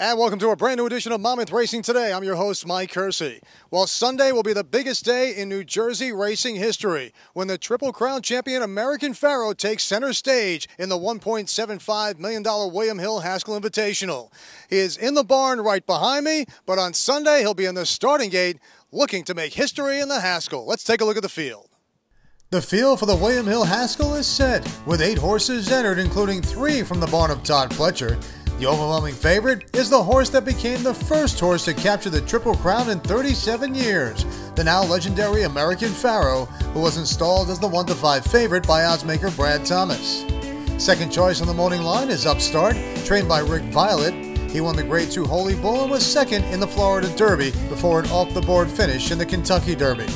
And welcome to a brand new edition of Monmouth Racing Today. I'm your host, Mike Kersey. Well, Sunday will be the biggest day in New Jersey racing history when the Triple Crown champion American Pharoah takes center stage in the $1.75 million William Hill Haskell Invitational. He is in the barn right behind me, but on Sunday he'll be in the starting gate looking to make history in the Haskell. Let's take a look at the field. The field for the William Hill Haskell is set, with 8 horses entered, including 3 from the barn of Todd Fletcher. The overwhelming favorite is the horse that became the first horse to capture the Triple Crown in 37 years, the now legendary American Pharoah, who was installed as the 1-5 favorite by oddsmaker Brad Thomas. Second choice on the morning line is Upstart, trained by Rick Violet. He won the Grade 2 Holy Bull and was second in the Florida Derby before an off-the-board finish in the Kentucky Derby.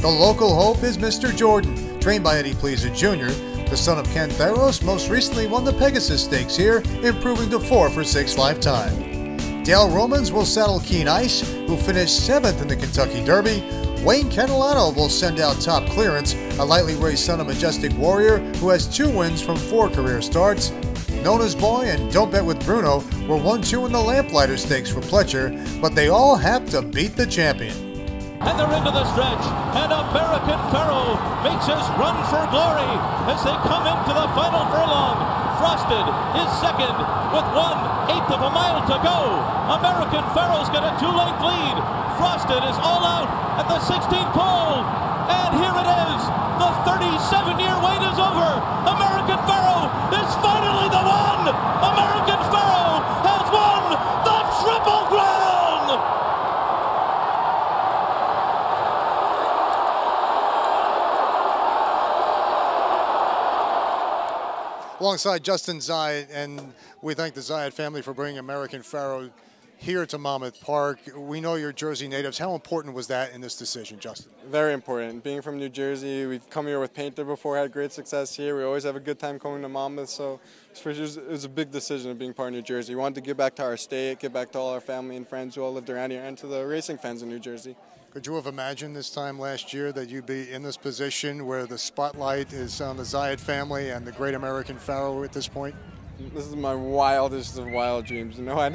The local hope is Mr. Jordan, trained by Eddie Pleaser Jr., the son of Ken Theros, most recently won the Pegasus Stakes here, improving to 4 for 6 lifetime. Dale Romans will saddle Keen Ice, who finished 7th in the Kentucky Derby. Wayne Catalano will send out Top Clearance, a lightly raced son of Majestic Warrior, who has 2 wins from 4 career starts. Nona's Boy and Don't Bet with Bruno were 1-2 in the Lamplighter Stakes for Pletcher, but they all have to beat the champion. And they're into the stretch, and American Pharoah makes his run for glory as they come into the final furlong. Frosted is second with 1/8 of a mile to go. American Pharoah's got a 2-length lead. Frosted is all out at the 16th pole, and here it is. The 37-year wait is over. American Pharoah is finally the one. American Pharoah has won the Triple Crown. Alongside Justin Zayat, and we thank the Zayat family for bringing American Pharoah here to Monmouth Park. We know you're Jersey natives. How important was that in this decision, Justin? Very important. Being from New Jersey, we've come here with Painter before, had great success here. We always have a good time coming to Monmouth, so it was a big decision of being part of New Jersey. We wanted to give back to our state, give back to all our family and friends who all lived around here, and to the racing fans in New Jersey. Could you have imagined this time last year that you'd be in this position where the spotlight is on the Zayat family and the great American Pharoah at this point? This is my wildest of wild dreams. I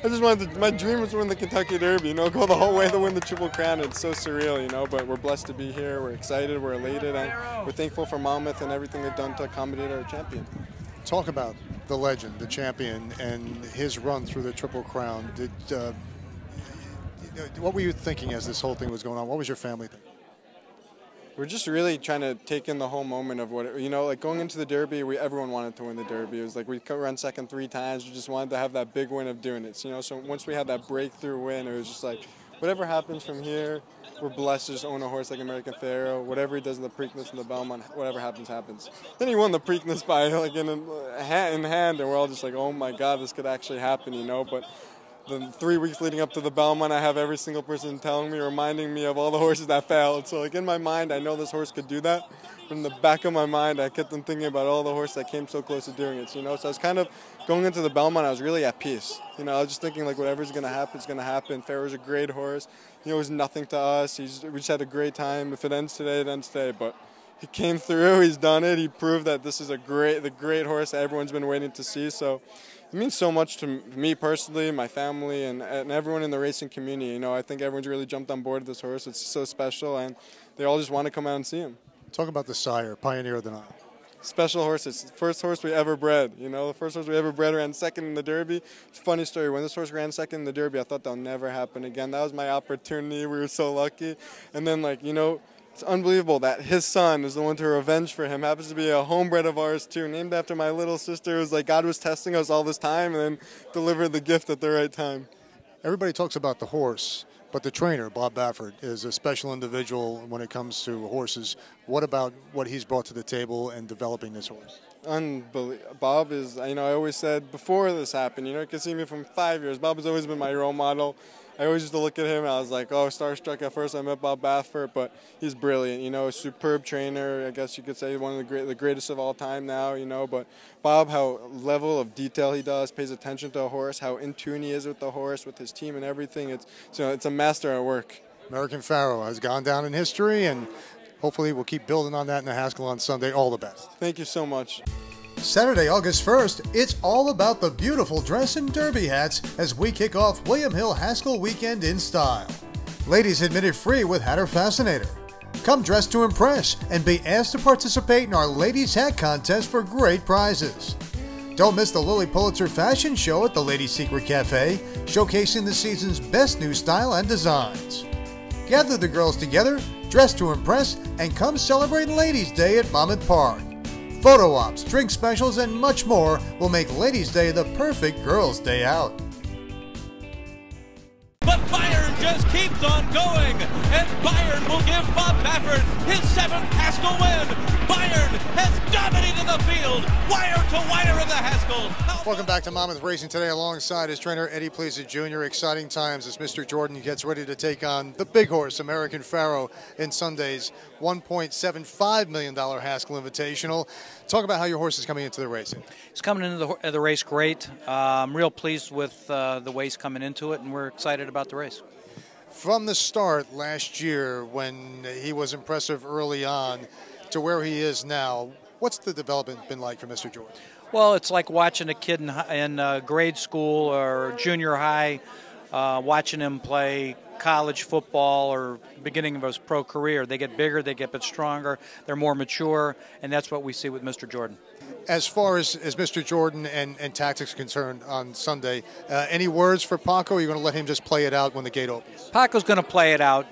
just wanted my dream was to win the Kentucky Derby, go the whole way to win the Triple Crown. It's so surreal, but we're blessed to be here. We're excited, we're elated, and we're thankful for Monmouth and everything they've done to accommodate our champion. Talk about the legend, the champion, and his run through the Triple Crown. What were you thinking as this whole thing was going on? What was your family thinking? We're just really trying to take in the whole moment of what, like going into the Derby, everyone wanted to win the Derby. It was like we could run second 3 times. We just wanted to have that big win of doing it. So once we had that breakthrough win, it was just like, whatever happens from here, we're blessed to just own a horse like American Pharoah. Whatever he does in the Preakness and the Belmont, whatever happens, happens. Then he won the Preakness by in hand, and we're all just like, oh my God, this could actually happen, But the 3 weeks leading up to the Belmont, I have every single person telling me, reminding me of all the horses that failed. So in my mind, I know this horse could do that. But in the back of my mind, I kept on thinking about all the horses that came so close to doing it. So I was kind of going into the Belmont, I was really at peace. I was just thinking whatever's going to happen, it's going to happen. Pharoah's a great horse. It was nothing to us. We just had a great time. If it ends today, it ends today. But he came through. He's done it. He proved that this is the great horse that everyone's been waiting to see. So it means so much to me personally, my family, and everyone in the racing community. I think everyone's really jumped on board this horse. It's so special, and they all just want to come out and see him. Talk about the sire, Pioneer of the Nile. Special horse. It's the first horse we ever bred. The first horse we ever bred ran second in the Derby. It's a funny story. When this horse ran second in the Derby, I thought that'll never happen again. That was my opportunity. We were so lucky. And then, it's unbelievable that his son is the one to revenge for him. Happens to be a homebred of ours too, named after my little sister. It was like God was testing us all this time and then delivered the gift at the right time. Everybody talks about the horse, but the trainer, Bob Baffert, is a special individual when it comes to horses. What about what he's brought to the table in developing this horse? Unbelievable. Bob is, I always said before this happened, you can see me from 5 years. Bob has always been my role model. I always used to look at him and I was like, oh, starstruck at first. I met Bob Baffert, but he's brilliant. A superb trainer. I guess you could say one of the greatest of all time now. But Bob, how level of detail he does, pays attention to a horse, how in tune he is with the horse, with his team and everything. It's a master at work. American Pharoah has gone down in history, and hopefully we'll keep building on that in the Haskell on Sunday. All the best. Thank you so much. Saturday, August 1st, it's all about the beautiful dress and derby hats as we kick off William Hill Haskell Weekend in style. Ladies admitted free with Hatter Fascinator. Come dressed to impress and be asked to participate in our Ladies Hat Contest for great prizes. Don't miss the Lily Pulitzer Fashion Show at the Ladies Secret Cafe, showcasing the season's best new style and designs. Gather the girls together, dress to impress, and come celebrate Ladies' Day at Monmouth Park. Photo ops, drink specials, and much more will make Ladies' Day the perfect girls' day out. But Bayern just keeps on going, and Bayern will give Bob Baffert his 7th Haskell win. Bayern has dominated the field, wire to wire in the Haskell. Welcome back to Monmouth Racing today alongside his trainer Eddie Pleasant Jr. Exciting times as Mr. Jordan gets ready to take on the big horse, American Pharoah, in Sunday's $1.75 million Haskell Invitational. Talk about how your horse is coming into the race. He's coming into the race great. I'm real pleased with the way he's coming into it, and we're excited about the race. From the start last year, when he was impressive early on, to where he is now, what's the development been like for Mr. Jordan? Well, it's like watching a kid in grade school or junior high, watching him play college football or beginning of his pro career. They get bigger, they get a bit stronger, they're more mature, and that's what we see with Mr. Jordan. As far as Mr. Jordan and tactics concerned on Sunday, any words for Paco? Or are you going to let him just play it out when the gate opens? Paco's going to play it out,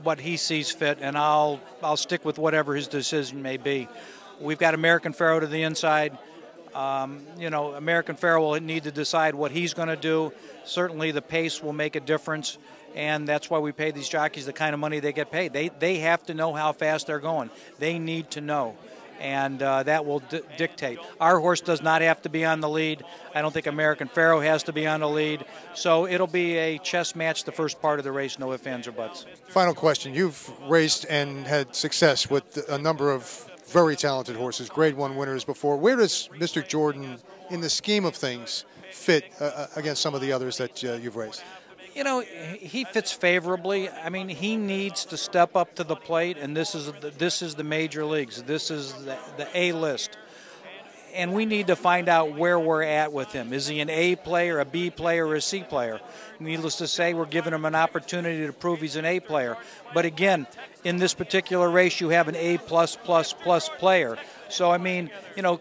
what he sees fit, and I'll stick with whatever his decision may be. We've got American Pharoah to the inside. American Pharoah will need to decide what he's going to do. Certainly the pace will make a difference, and that's why we pay these jockeys the kind of money they get paid. They have to know how fast they're going. They need to know, and that will dictate. Our horse does not have to be on the lead. I don't think American Pharoah has to be on the lead. So it'll be a chess match the first part of the race, no ifs, ands, or buts. Final question. You've raced and had success with a number of very talented horses, Grade 1 winners before. Where does Mr. Jordan, in the scheme of things, fit against some of the others that you've raced? You know, he fits favorably. I mean, he needs to step up to the plate, and this is the major leagues. This is the A list. And we need to find out where we're at with him. Is he an A player, a B player, or a C player? Needless to say, we're giving him an opportunity to prove he's an A player. But again, in this particular race, you have an A+++ player. So, I mean,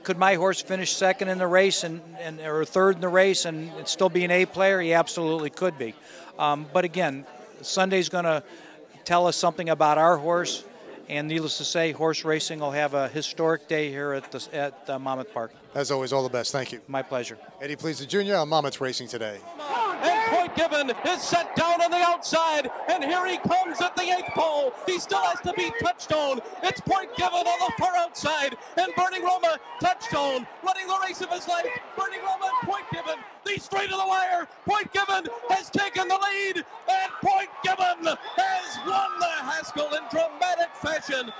could my horse finish second in the race or third in the race and still be an A player? He absolutely could be. But again, Sunday's going to tell us something about our horse. And needless to say, horse racing will have a historic day here at Monmouth Park. As always, all the best. Thank you. My pleasure. Eddie Pleasant Jr. on Monmouth Racing today. And Point Given is set down on the outside, and here he comes at the 8th pole. He still has to beat Touchstone. It's Point Given on the far outside, and Burning Roma, Touchstone, running the race of his life. Burning Roma, Point Given, the straight of the wire. Point Given has taken the lead, and Point Given has won the Haskell in dramatic fashion.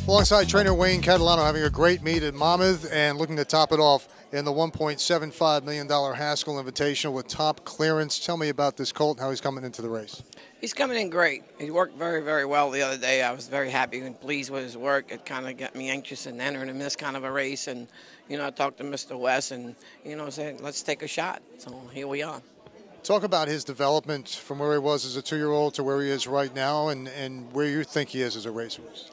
Alongside trainer Wayne Catalano, having a great meet at Monmouth and looking to top it off in the $1.75 million Haskell Invitational with top clearance. Tell me about this colt and how he's coming into the race. He's coming in great. He worked very, very well the other day. I was very happy and pleased with his work. It kind of got me anxious in entering him in this kind of a race. And, I talked to Mr. West and, said, let's take a shot. So here we are. Talk about his development from where he was as a 2-year-old to where he is right now and where you think he is as a racehorse.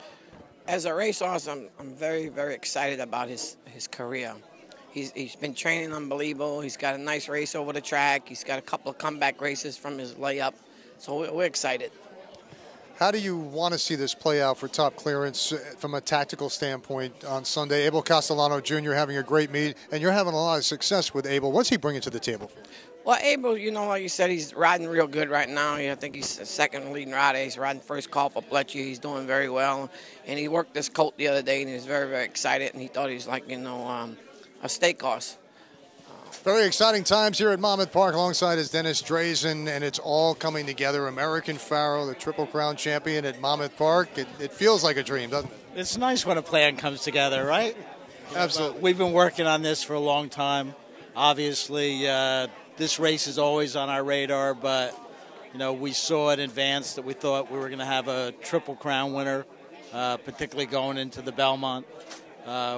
As a racehorse, I'm very, very excited about his career. He's been training unbelievable. He's got a nice race over the track. He's got a couple of comeback races from his layup. So we're excited. How do you want to see this play out for top clearance from a tactical standpoint on Sunday? Abel Castellano Jr. having a great meet, and you're having a lot of success with Abel. What's he bringing to the table? Well, Abel, like you said, he's riding real good right now. I think he's the second leading rider. He's riding first call for Fletcher. He's doing very well. And he worked this colt the other day, and he was very, very excited. And he thought he was like, a stake horse. Very exciting times here at Monmouth Park alongside his Dennis Drazen, and it's all coming together. American Pharoah, the Triple Crown champion at Monmouth Park. It feels like a dream, doesn't it? It's nice when a plan comes together, right? Absolutely. We've been working on this for a long time. Obviously, this race is always on our radar, but we saw in advance that we thought we were going to have a Triple Crown winner, particularly going into the Belmont.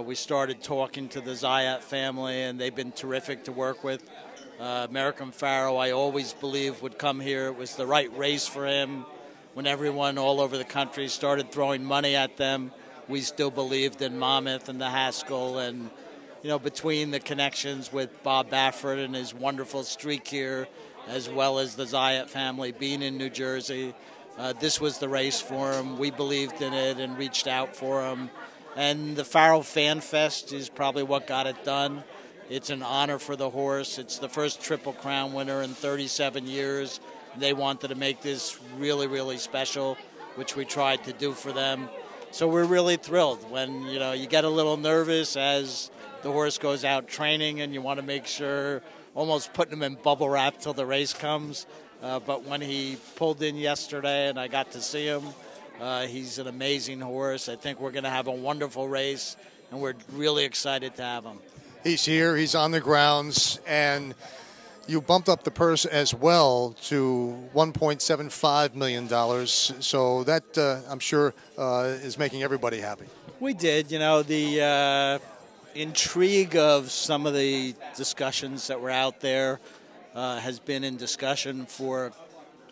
We started talking to the Zayat family, and they've been terrific to work with. American Pharoah, I always believed, would come here. It was the right race for him. When everyone all over the country started throwing money at them, we still believed in Monmouth and the Haskell, and between the connections with Bob Baffert and his wonderful streak here, as well as the Zayat family being in New Jersey, this was the race for him. We believed in it and reached out for him. And the Pharoah Fan Fest is probably what got it done. It's an honor for the horse. It's the first Triple Crown winner in 37 years. They wanted to make this really, really special, which we tried to do for them. So we're really thrilled when, you get a little nervous as the horse goes out training and you want to make sure, almost putting him in bubble wrap till the race comes. But when he pulled in yesterday and I got to see him, he's an amazing horse. I think we're going to have a wonderful race, and we're really excited to have him. He's here, he's on the grounds, and you bumped up the purse as well to $1.75 million. So that, I'm sure, is making everybody happy. We did. The intrigue of some of the discussions that were out there has been in discussion for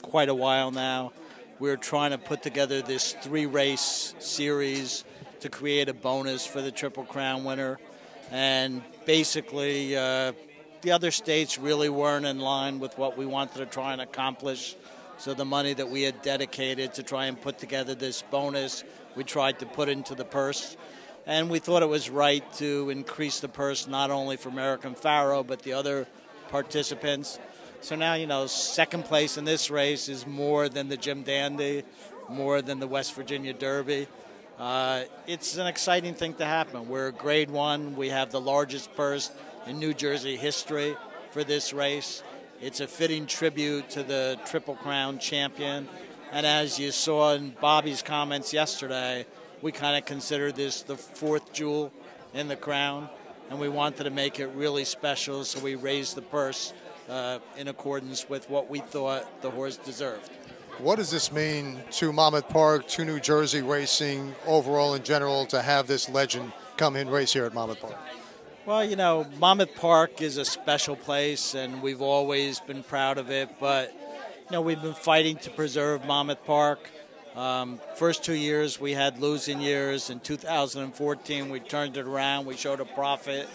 quite a while now. We're trying to put together this 3-race series to create a bonus for the Triple Crown winner. And basically, the other states really weren't in line with what we wanted to try and accomplish. So the money that we had dedicated to try and put together this bonus, we tried to put into the purse. And we thought it was right to increase the purse not only for American Pharoah, but the other participants. So now, second place in this race is more than the Jim Dandy, more than the West Virginia Derby. It's an exciting thing to happen. We're Grade 1. We have the largest purse in New Jersey history for this race. It's a fitting tribute to the Triple Crown champion. And as you saw in Bobby's comments yesterday, we kind of consider this the 4th jewel in the crown. And we wanted to make it really special, so we raised the purse in accordance with what we thought the horse deserved. What does this mean to Monmouth Park, to New Jersey racing overall in general, to have this legend come in race here at Monmouth Park? Well, Monmouth Park is a special place, and we've always been proud of it. But, we've been fighting to preserve Monmouth Park. First 2 years, we had losing years. In 2014, we turned it around. We showed a profit.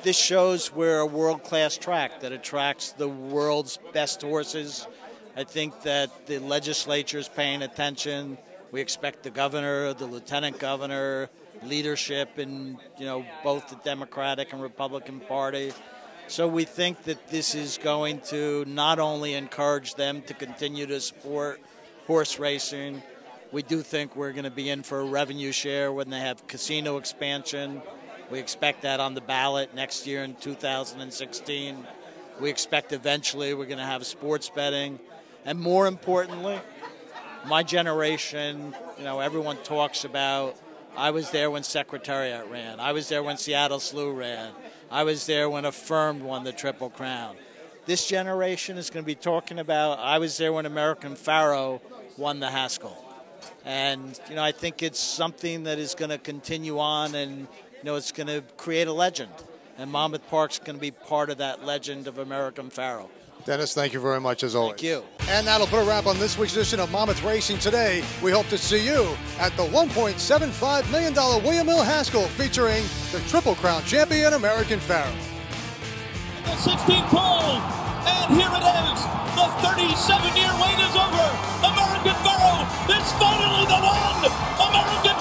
This shows we're a world-class track that attracts the world's best horses. I think that the legislature is paying attention. We expect the governor, the lieutenant governor, leadership in both the Democratic and Republican Party. So we think that this is going to not only encourage them to continue to support horse racing. We do think we're going to be in for a revenue share when they have casino expansion. We expect that on the ballot next year in 2016. We expect eventually we're going to have sports betting. And more importantly, my generation, everyone talks about, I was there when Secretariat ran. I was there when Seattle Slew ran. I was there when Affirmed won the Triple Crown. This generation is going to be talking about, I was there when American Pharoah won the Haskell. And, I think it's something that is going to continue on, and, it's going to create a legend. And Monmouth Park's going to be part of that legend of American Pharoah. Dennis, thank you very much as always. Thank you. And that'll put a wrap on this week's edition of Monmouth Racing Today. We hope to see you at the $1.75 million William Hill Haskell featuring the Triple Crown champion American Pharoah. The 16th pole, and here it is. The 37-year wait is over. American Pharoah is finally the one. American